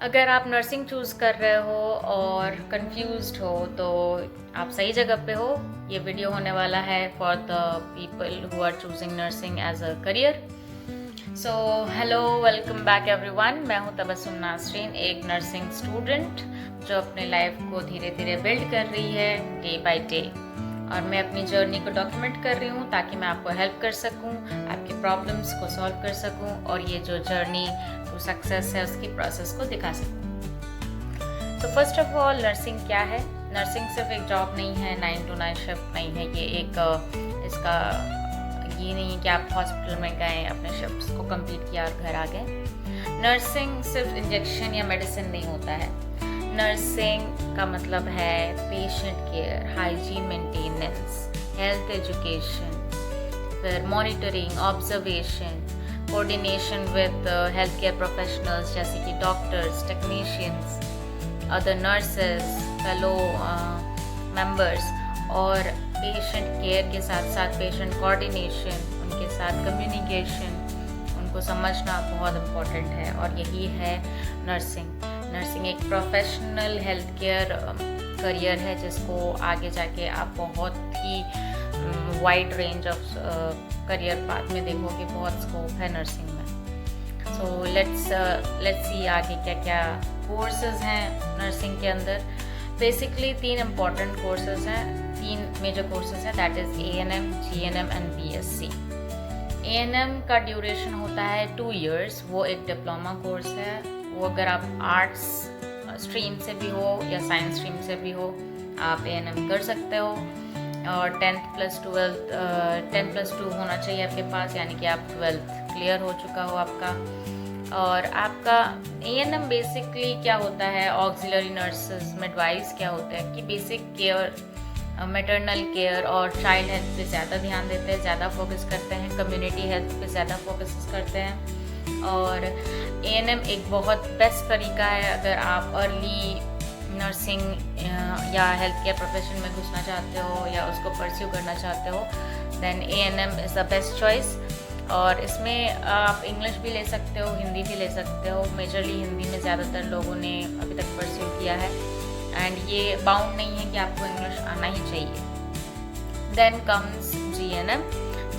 अगर आप nursing choose कर रहे हो और कंफ्यूज्ड हो तो आप सही जगह पे हो। ये वीडियो होने वाला है for the people who are choosing nursing as a career. So hello, welcome back everyone. मैं हूँ तबस्सुम नासरीन, एक नर्सिंग स्टूडेंट जो अपने लाइफ को धीरे धीरे बिल्ड कर रही है डे बाय डे, और मैं अपनी जर्नी को डॉक्यूमेंट कर रही हूँ ताकि मैं आपको हेल्प कर सकूँ, आपके प्रॉब्लम्स को सॉल्व कर सकूँ और ये जो जर्नी टू सक्सेस है उसकी प्रोसेस को दिखा सकूँ। तो फर्स्ट ऑफ ऑल, नर्सिंग क्या है? नर्सिंग सिर्फ एक जॉब नहीं है, 9 to 9 शिफ्ट नहीं है। ये इसका ये नहीं है कि आप हॉस्पिटल में गए, अपने शिफ्ट्स को कंप्लीट किया और घर आ गए। नर्सिंग सिर्फ इंजेक्शन या मेडिसिन नहीं होता है। नर्सिंग का मतलब है patient care, hygiene maintenance, health education, फिर monitoring, observation, coordination with health care professionals जैसे कि doctors, technicians, other nurses, fellow members, और पेशेंट केयर के साथ साथ पेशेंट कोऑर्डिनेशन, उनके साथ कम्युनिकेशन, उनको समझना बहुत इम्पोर्टेंट है। और यही है नर्सिंग। नर्सिंग एक प्रोफेशनल हेल्थ केयर करियर है जिसको आगे जाके आप बहुत ही wide range of career path में देखोगे। बहुत स्कोप है नर्सिंग में। सो लेट्स सी आगे क्या क्या कोर्सेज हैं नर्सिंग के अंदर। बेसिकली 3 इम्पॉर्टेंट कोर्सेज हैं, 3 मेजर कोर्सेज हैं, that is ANM, GNM and BSc। ANM का ड्यूरेशन होता है 2 years। वो एक डिप्लोमा कोर्स है। वो अगर आप आर्ट्स स्ट्रीम से भी हो या साइंस स्ट्रीम से भी हो, आप ANM कर सकते हो। और 10+2 होना चाहिए आपके पास, यानी कि आप 12th क्लियर हो चुका हो आपका। और आपका ANM बेसिकली क्या होता है, ऑक्सिलरी नर्सेस, मिडवाइफ्स क्या होते हैं कि बेसिक केयर, मैटरनल केयर और चाइल्ड हेल्थ पे ज़्यादा ध्यान देते हैं, ज़्यादा फोकस करते हैं, कम्युनिटी हेल्थ पे ज़्यादा फोकस करते हैं। और ANM एक बहुत बेस्ट तरीका है अगर आप अर्ली नर्सिंग या हेल्थ केयर प्रोफेशन में घुसना चाहते हो या उसको परस्यू करना चाहते हो, then ANM is the best choice. और इसमें आप इंग्लिश भी ले सकते हो, हिंदी भी ले सकते हो। मेजरली हिंदी में ज़्यादातर लोगों ने अभी तक परस्यू किया है, एंड ये बाउंड नहीं है कि आपको इंग्लिश आना ही चाहिए। Then comes GNM।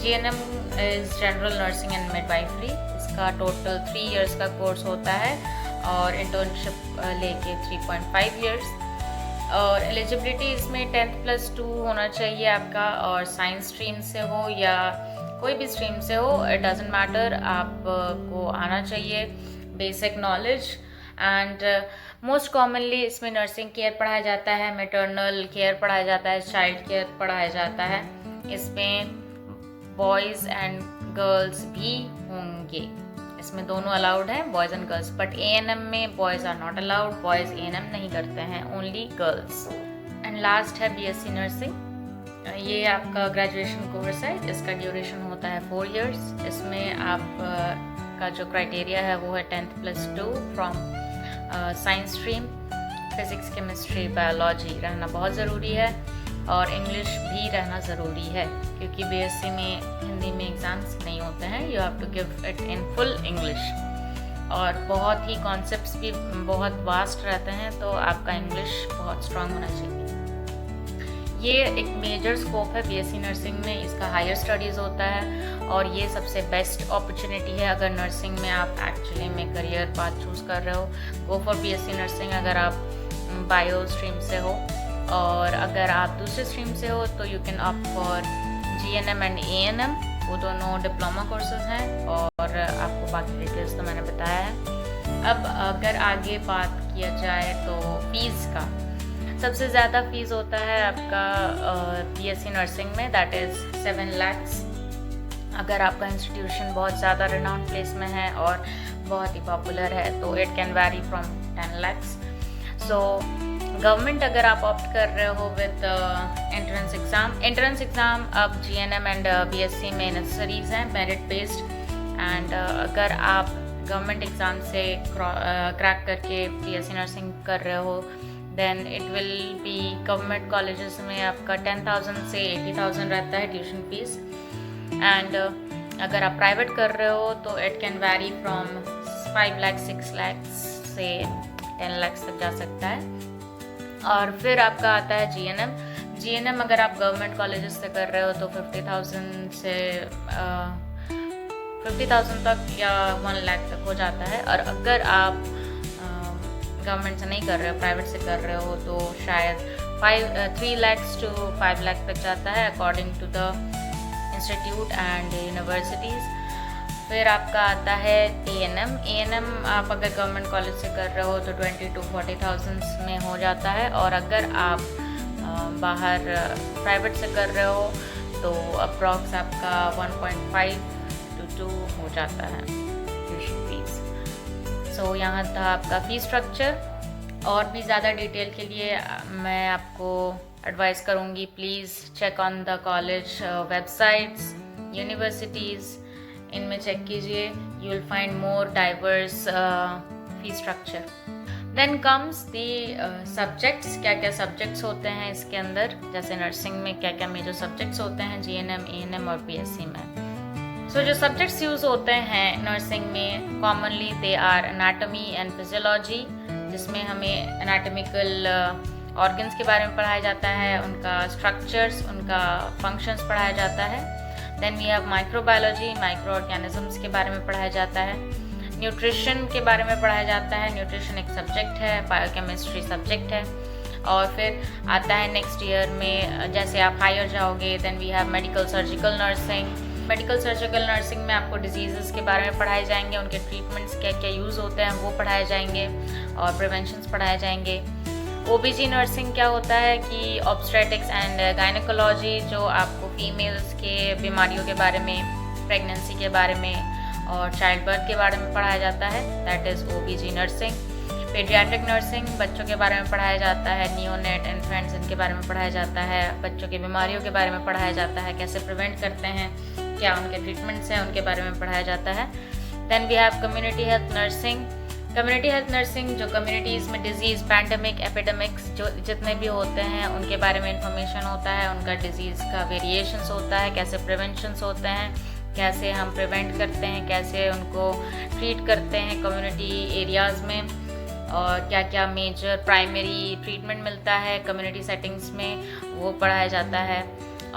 GNM is general nursing and midwifery. इसका टोटल 3 years का कोर्स होता है और इंटर्नशिप लेके 3.5 years। और एलिजिबिलिटी इसमें 10+2 होना चाहिए आपका, और साइंस स्ट्रीम से हो या कोई भी स्ट्रीम से हो, इट डजेंट मैटर, आपको आना चाहिए basic knowledge. And most commonly इसमें नर्सिंग केयर पढ़ाया जाता है, मैटरनल केयर पढ़ाया जाता है, चाइल्ड केयर पढ़ाया जाता है। इसमें बॉयज़ एंड गर्ल्स भी होंगे, इसमें दोनों अलाउड हैं, boys and girls. But ANM में boys are not allowed, boys ANM नहीं करते हैं, ओनली गर्ल्स। एंड लास्ट है BSc नर्सिंग। ये आपका ग्रेजुएशन कोर्स है, इसका ड्यूरेशन होता है 4 years। इसमें आप का जो क्राइटेरिया है वो है 10+2 from science stream. Physics, chemistry, biology रहना बहुत ज़रूरी है, और इंग्लिश भी रहना ज़रूरी है क्योंकि BSc में हिंदी में एग्ज़ाम्स नहीं होते हैं। You have to give it in full English, और बहुत ही कॉन्सेप्ट्स भी बहुत वास्ट रहते हैं, तो आपका इंग्लिश बहुत स्ट्रांग होना चाहिए। ये एक मेजर स्कोप है BSc नर्सिंग में, इसका हायर स्टडीज़ होता है, और ये सबसे बेस्ट अपॉर्चुनिटी है अगर नर्सिंग में आप एक्चुअली में करियर पाथ चूज़ कर रहे हो। गो फॉर BSc नर्सिंग अगर आप बायो स्ट्रीम से हो, और अगर आप दूसरे स्ट्रीम से हो तो you can opt for GNM and ANM। वो दोनों डिप्लोमा कोर्सेज हैं, और आपको बाकी डिटेल्स तो मैंने बताया है। अब अगर आगे बात किया जाए तो फीस का, सबसे ज़्यादा फीस होता है आपका BSc नर्सिंग में, दैट इज़ 7 lakhs। अगर आपका इंस्टीट्यूशन बहुत ज़्यादा रिनाउंड प्लेस में है और बहुत ही पॉपुलर है तो it can vary from 10 lakhs। So government अगर आप ऑप्ट कर रहे हो विद एंट्रेंस एग्ज़ाम अब GNM एंड BSc में नेसेसरीज हैं, मेरिट बेस्ड। एंड अगर आप गवर्नमेंट एग्ज़ाम से क्रैक करके BSc नर्सिंग कर रहे हो, then it will be government colleges में आपका 10,000 से 80,000 रहता है ट्यूशन फीस। एंड अगर आप प्राइवेट कर रहे हो तो it can vary from 5 lakh 6 lakh से 10 लाख तक जा सकता है। और फिर आपका आता है जीएनएम अगर आप गवर्नमेंट कॉलेजेस से कर रहे हो तो 50,000 से 50,000 तक या 1 लाख तक हो जाता है। और अगर आप गवर्नमेंट से नहीं कर रहे हो, प्राइवेट से कर रहे हो, तो शायद 3 लाख to 5 लाख तक जाता है according to the institute and universities. फिर आपका आता है एएनएम आप अगर गवर्नमेंट कॉलेज से कर रहे हो तो 20 to 40,000 में हो जाता है। और अगर आप बाहर प्राइवेट से कर रहे हो तो अप्रॉक्स आपका 1.5 to 2 हो जाता है ट्यूशन फीस। सो यहाँ था आपका फ़ी स्ट्रक्चर। और भी ज़्यादा डिटेल के लिए मैं आपको एडवाइस करूँगी, please check on the college websites, universities, इनमें चेक कीजिए, you will find more diverse fee structure. Then comes the subjects, क्या क्या सब्जेक्ट्स होते हैं इसके अंदर, जैसे नर्सिंग में क्या क्या मेजर सब्जेक्ट्स होते हैं जीएनएम, एएनएम और बीएससी में। सो जो सब्जेक्ट्स यूज़ होते हैं नर्सिंग में commonly they are anatomy and physiology, जिसमें हमें एनाटॉमिकल ऑर्गन्स के बारे में पढ़ाया जाता है, उनका स्ट्रक्चर्स, उनका फंक्शंस पढ़ाया जाता है। Then we have microbiology, micro organisms के बारे में पढ़ाया जाता है। न्यूट्रिशन के बारे में पढ़ाया जाता है, न्यूट्रिशन एक सब्जेक्ट है, बायोकेमिस्ट्री सब्जेक्ट है। और फिर आता है नेक्स्ट ईयर में जैसे आप हायर जाओगे, then we have medical surgical nursing. Medical surgical nursing में आपको डिजीज़ के बारे में पढ़ाए जाएंगे, उनके ट्रीटमेंट्स क्या क्या यूज़ होते हैं वो पढ़ाए जाएंगे और प्रिवेंशंस पढ़ाए जाएंगे। ओबीजी नर्सिंग क्या होता है कि ऑब्स्टेट्रिक्स एंड गायनेकोलॉजी, जो आपको फीमेल्स के बीमारियों के बारे में, प्रेगनेंसी के बारे में और चाइल्ड बर्थ के बारे में पढ़ाया जाता है, that is ओबीजी nursing. Paediatric nursing, बच्चों के बारे में पढ़ाया जाता है, नियोनेट इन्फेंट्स इनके बारे में पढ़ाया जाता है, बच्चों की बीमारियों के बारे में पढ़ाया जाता है, कैसे प्रिवेंट करते हैं, क्या उनके ट्रीटमेंट्स हैं, उनके बारे में पढ़ाया जाता है। Then we have community health nursing. Community health nursing जो कम्युनिटीज़ में डिजीज़, पैंडमिक, एपिडेमिक्स जो जितने भी होते हैं उनके बारे में इंफॉर्मेशन होता है, उनका डिजीज़ का वेरिएशंस होता है, कैसे प्रिवेंशंस होते हैं, कैसे हम प्रिवेंट करते हैं, कैसे उनको ट्रीट करते हैं कम्युनिटी एरियाज़ में, और क्या क्या मेजर प्राइमरी ट्रीटमेंट मिलता है कम्युनिटी सेटिंग्स में, वो पढ़ाया जाता है।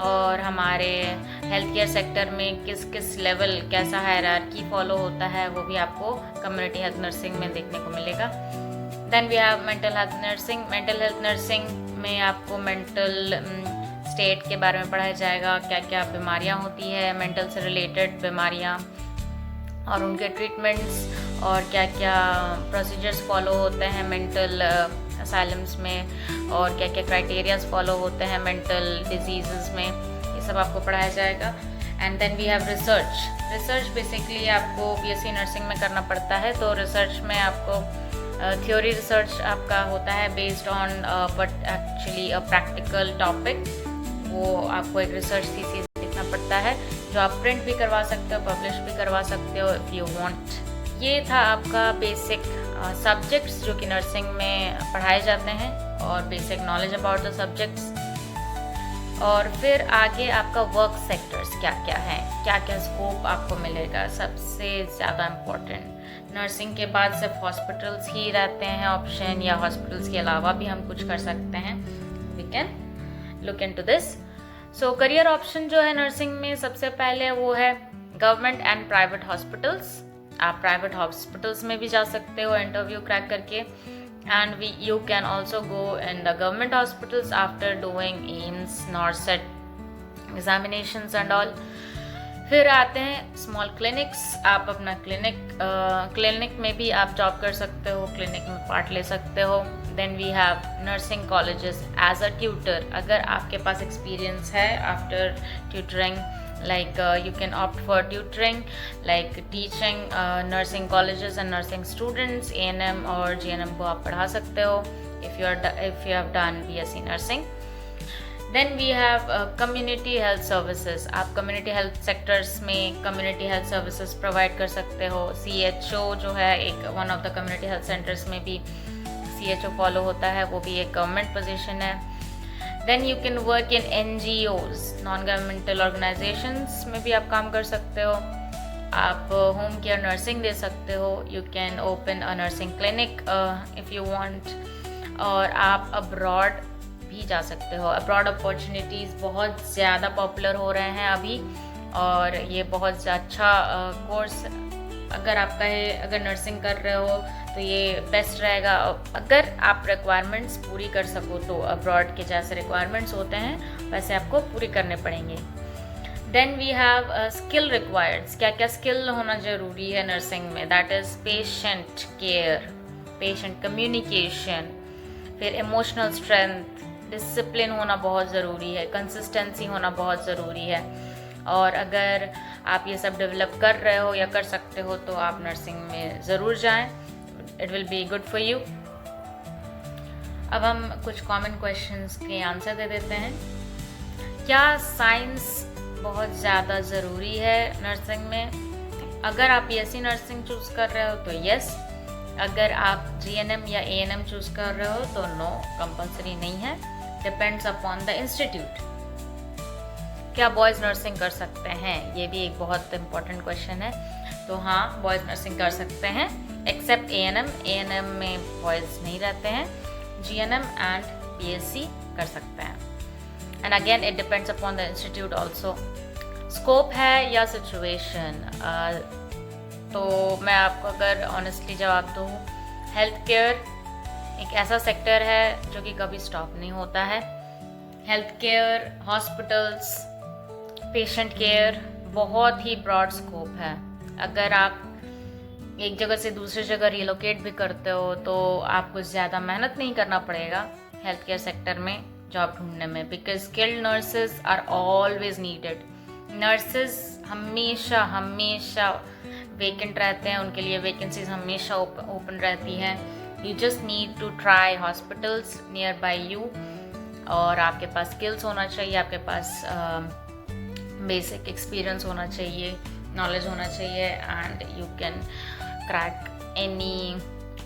और हमारे हेल्थ केयर सेक्टर में किस किस लेवल कैसा हायरार्की फॉलो होता है वो भी आपको कम्युनिटी हेल्थ नर्सिंग में देखने को मिलेगा। Then we have mental health nursing. Mental health nursing में आपको मेंटल स्टेट के बारे में पढ़ाया जाएगा, क्या क्या बीमारियां होती है, मेंटल से रिलेटेड बीमारियां और उनके ट्रीटमेंट्स, और क्या क्या प्रोसीजर्स फॉलो होते हैं मेंटल असाइलम्स में, और क्या क्या क्राइटेरियाज फॉलो होते हैं मेंटल डिजीज़ में, ये सब आपको पढ़ाया जाएगा। And then we have research. Research basically आपको बीएससी नर्सिंग में करना पड़ता है, तो रिसर्च में आपको थ्योरी रिसर्च आपका होता है based on but actually a practical topic, वो आपको एक रिसर्च थीसिस लिखना पड़ता है जो आप प्रिंट भी करवा सकते हो, पब्लिश भी करवा सकते हो इफ़ यू वांट। ये था आपका बेसिक सब्जेक्ट्स जो कि नर्सिंग में पढ़ाए जाते हैं और basic knowledge about the subjects. और फिर आगे आपका वर्क सेक्टर्स क्या क्या हैं, क्या क्या स्कोप आपको मिलेगा। सबसे ज़्यादा इम्पोर्टेंट, नर्सिंग के बाद सिर्फ हॉस्पिटल्स ही रहते हैं ऑप्शन, या हॉस्पिटल्स के अलावा भी हम कुछ कर सकते हैं, we can look into this. So career option जो है नर्सिंग में सबसे पहले वो है गवर्नमेंट एंड प्राइवेट हॉस्पिटल्स। आप प्राइवेट हॉस्पिटल्स में भी जा सकते हो इंटरव्यू क्रैक करके, and you can also go in the government hospitals after doing AIIMS, NORCET examinations and all. फिर आते हैं स्मॉल क्लिनिक्स। आप अपना क्लिनिक में भी आप जॉब कर सकते हो, क्लिनिक में पार्ट ले सकते हो। Then we have nursing colleges as a tutor. अगर आपके पास एक्सपीरियंस है after tutoring, like you can opt for tutoring like teaching nursing colleges and nursing students, ANM और GNM को आप पढ़ा सकते हो if you have done BSc nursing. Then we have community health services. आप community health sectors में community health services provide कर सकते हो। CHO जो है एक one of the community health centers में भी CHO follow होता है, वो भी एक government position है। Then you can work in NGOs, non governmental organizations में भी आप काम कर सकते हो। आप होम केयर नर्सिंग दे सकते हो, you can open a nursing clinic if you want, और आप अब्रॉड भी जा सकते हो। अब्रॉड अपॉर्चुनिटीज़ बहुत ज़्यादा पॉपुलर हो रहे हैं अभी, और ये बहुत अच्छा कोर्स अगर आपका है, अगर नर्सिंग कर रहे हो तो ये बेस्ट रहेगा। अगर आप रिक्वायरमेंट्स पूरी कर सको तो अब्रॉड के जैसे रिक्वायरमेंट्स होते हैं वैसे आपको पूरी करने पड़ेंगे। Then we have skill required. क्या क्या स्किल होना ज़रूरी है नर्सिंग में? That is patient care, patient communication, फिर इमोशनल स्ट्रेंथ, डिसिप्लिन होना बहुत ज़रूरी है, कंसिस्टेंसी होना बहुत ज़रूरी है। और अगर आप ये सब डेवलप कर रहे हो या कर सकते हो तो आप नर्सिंग में ज़रूर जाएं, it will be good for you. अब हम कुछ कॉमन क्वेश्चंस के आंसर दे देते हैं। क्या साइंस बहुत ज़्यादा ज़रूरी है नर्सिंग में? अगर आप बीएससी नर्सिंग चूज़ कर रहे हो तो यस, अगर आप जीएनएम या एएनएम चूज़ कर रहे हो तो नो, कंपलसरी नहीं है, डिपेंड्स अपॉन द इंस्टीट्यूट। क्या बॉयज़ नर्सिंग कर सकते हैं? ये भी एक बहुत इम्पॉर्टेंट क्वेश्चन है। तो हाँ, बॉयज़ नर्सिंग कर सकते हैं एक्सेप्ट एएनएम। एएनएम में बॉयज़ नहीं रहते हैं। जीएनएम एंड बीएससी कर सकते हैं। And again it depends upon the institute also. Scope है या सिचुएशन? तो मैं आपको अगर ऑनेस्टली जवाब दूँ, हेल्थ केयर एक ऐसा सेक्टर है जो कि कभी स्टॉप नहीं होता है। Health care, hospitals, patient care, बहुत ही ब्रॉड स्कोप है। अगर आप एक जगह से दूसरी जगह रिलोकेट भी करते हो तो आपको ज़्यादा मेहनत नहीं करना पड़ेगा हेल्थ केयर सेक्टर में जॉब ढूंढने में, because skilled nurses are always needed. Nurses हमेशा हमेशा वेकेंट रहते हैं, उनके लिए वैकेंसीज हमेशा ओपन रहती हैं। You just need to try hospitals nearby you, और आपके पास स्किल्स होना चाहिए, आपके पास बेसिक एक्सपीरियंस होना चाहिए, नॉलेज होना चाहिए, and you can crack any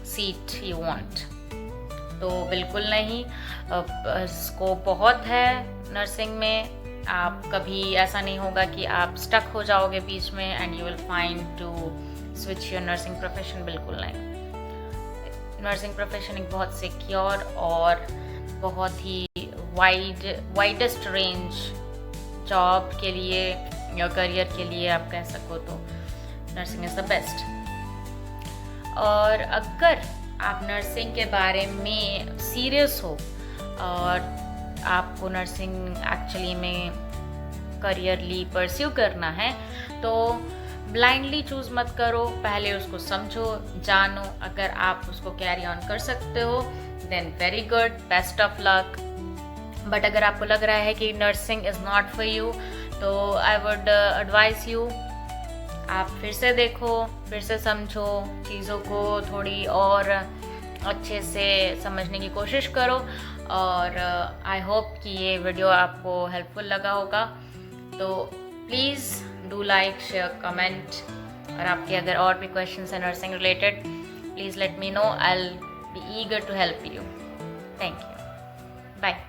seat you want. तो बिल्कुल नहीं, स्कोप बहुत है नर्सिंग में। आप कभी ऐसा नहीं होगा कि आप स्टक हो जाओगे बीच में and you will find to switch your nursing profession, बिल्कुल नहीं। नर्सिंग प्रोफेशन एक बहुत सिक्योर और बहुत ही वाइडेस्ट रेंज जॉब के लिए या करियर के लिए आप कह सको तो नर्सिंग इज़ द बेस्ट। और अगर आप नर्सिंग के बारे में सीरियस हो और आपको नर्सिंग एक्चुअली में करियरली परस्यू करना है तो ब्लाइंडली चूज़ मत करो, पहले उसको समझो, जानो। अगर आप उसको कैरी ऑन कर सकते हो then very good, best of luck. But अगर आपको लग रहा है कि nursing is not for you तो आई वुड एडवाइस यू, आप फिर से देखो, फिर से समझो, चीज़ों को थोड़ी और अच्छे से समझने की कोशिश करो। और आई होप कि ये वीडियो आपको हेल्पफुल लगा होगा। तो please do like, share, comment, और आपके अगर और भी क्वेश्चंस हैं nursing related please let me know, I will be eager to help you. Thank you, bye.